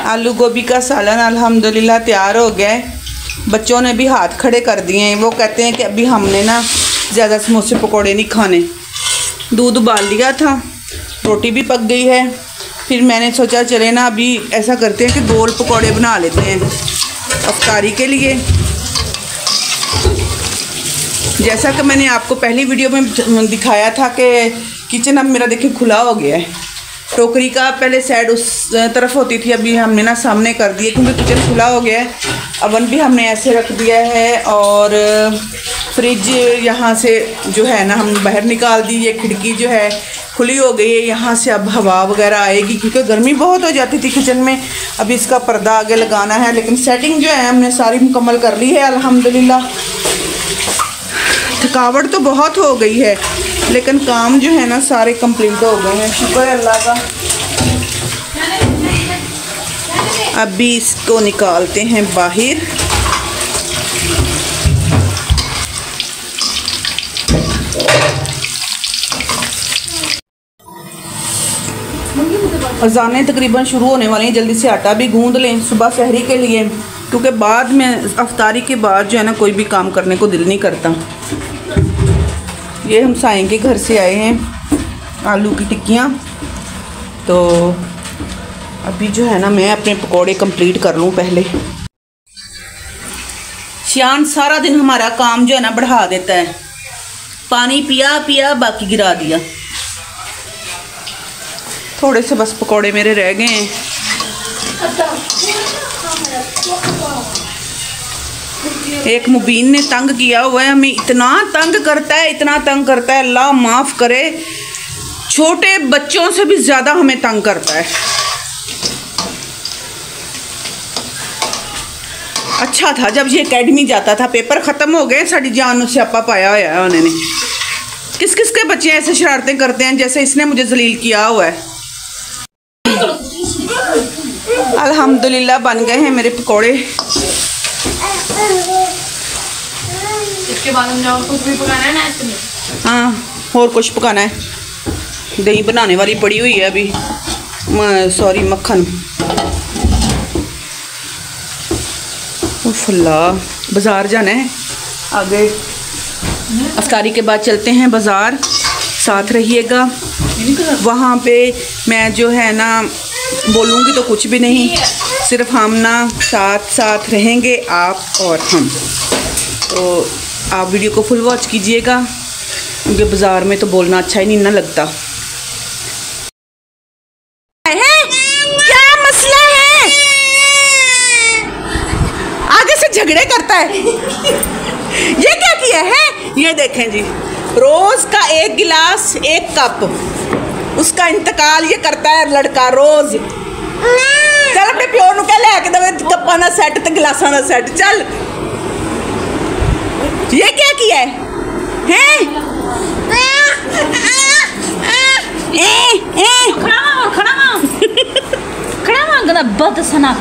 आलू गोभी का सालन अल्हम्दुलिल्लाह तैयार हो गया है। बच्चों ने भी हाथ खड़े कर दिए हैं। वो कहते हैं कि अभी हमने ना ज़्यादा समोसे पकोड़े नहीं खाने। दूध उबाल लिया था, रोटी भी पक गई है। फिर मैंने सोचा चले ना अभी ऐसा करते हैं कि गोल पकोड़े बना लेते हैं अफ्तारी के लिए। जैसा कि मैंने आपको पहली वीडियो में दिखाया था कि किचन अब मेरा देखिए खुला हो गया है। टोकरी का पहले साइड उस तरफ होती थी, अभी हमने ना सामने कर दिया क्योंकि किचन खुला हो गया है। अवन भी हमने ऐसे रख दिया है और फ्रिज यहाँ से जो है ना हम बाहर निकाल दी। ये खिड़की जो है खुली हो गई है, यहाँ से अब हवा वगैरह आएगी क्योंकि गर्मी बहुत हो जाती थी किचन में। अभी इसका पर्दा आगे लगाना है, लेकिन सेटिंग जो है हमने सारी मुकम्मल कर ली है अल्हम्दुलिल्लाह। थकावट तो बहुत हो गई है लेकिन काम जो है ना सारे कंप्लीट हो गए हैं, शुक्र है अल्लाह का। अभी इसको निकालते हैं बाहर। अज़ानें तकरीबन शुरू होने वाली हैं, जल्दी से आटा भी गूंद लें सुबह सहरी के लिए, क्योंकि बाद में अफ्तारी के बाद जो है ना कोई भी काम करने को दिल नहीं करता। ये हम साईं के घर से आए हैं आलू की टिक्कियाँ, तो अभी जो है ना मैं अपने पकोड़े कंप्लीट कर लूँ पहले। शियान सारा दिन हमारा काम जो है ना बढ़ा देता है। पानी पिया पिया बाकी गिरा दिया। थोड़े से बस पकोड़े मेरे रह गए हैं। एक मुबीन ने तंग किया हुआ है, हमें इतना तंग करता है, इतना तंग करता है, अल्लाह माफ़ करे, छोटे बच्चों से भी ज़्यादा हमें तंग करता है। अच्छा था जब ये एकेडमी जाता था, पेपर ख़त्म हो गए, साड़ी जान से आपा पाया हुआ है उन्होंने। किस किस के बच्चे ऐसे शरारतें करते हैं जैसे इसने मुझे जलील किया हुआ है। अल्हम्दुलिल्लाह बन गए हैं मेरे पकोड़े। इसके बाद हम जाओ कुछ भी पकाना है ना इसमें। हाँ और कुछ पकाना है। दही बनाने वाली पड़ी हुई है अभी, सॉरी मक्खन। उफ़ल्ला बाज़ार जाना है आगे। अफ्तारी के बाद चलते हैं बाज़ार, साथ रहिएगा। वहाँ पे मैं जो है ना बोलूँगी तो कुछ भी नहीं, सिर्फ हम ना साथ साथ रहेंगे आप और हम। तो आप वीडियो को फुल वॉच कीजिएगा क्योंकि बाज़ार में तो बोलना अच्छा ही नहीं ना लगता है। क्या मसला है? आगे से झगड़े करता है। ये क्या किया है? ये देखें जी, रोज का एक गिलास एक कप, उसका इंतकाल ये करता है लड़का रोज। चल अपने प्यो नूं कह लैके दवे कप्पां दा सैट ते गिलासां दा सैट। चल ये क्या किया है? खड़ा खड़ा खड़ा बद सना।